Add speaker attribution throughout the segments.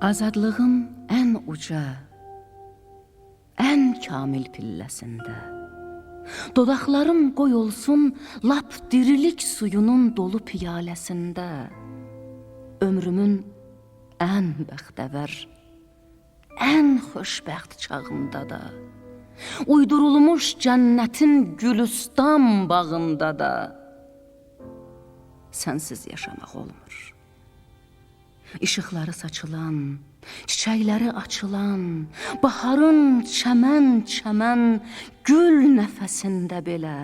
Speaker 1: Azadlığın ən uca, ən kamil pilləsində, dodaqlarım qoy olsun lap dirilik suyunun dolu piyaləsində, ömrümün ən bəxtəvər, ən xoşbəxt çağında da, uydurulmuş cənnətin gülüstan bağında da sənsiz yaşamaq olmur. İşıqları saçılan, çiçəkləri açılan, baharın çəmən-çəmən gül nəfəsində belə,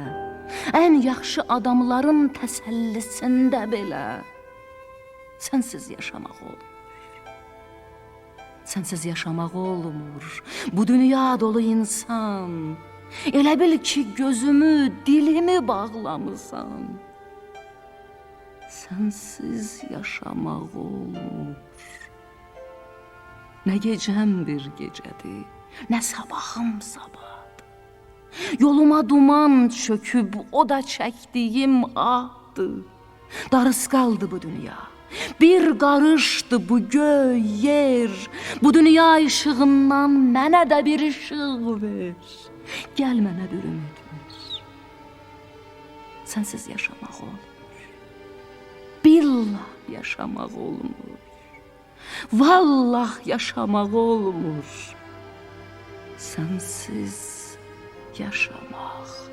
Speaker 1: ən yaxşı adamların təsəllisində belə sənsiz yaşamaq olmur. Sənsiz yaşamaq olmur, bu dünya dolu insan, elə bil ki gözümü, dilimi bağlamısan. Sənsiz yaşamaq olmur. Nə gecəm bir gecədir, nə sabahım sabahdır. Yoluma duman çöküb, o da çəkdiyim ahdır. Darısqaldı bu dünya, bir qarışdı bu göy, yer. Bu dünya işığından mənə də bir işıq ver. Gəl mənə bir ümid ver. Sənsiz yaşamaq olmur. Billah yaşamaq olmur. Vallah yaşamaq olmur. Sənsiz yaşamaq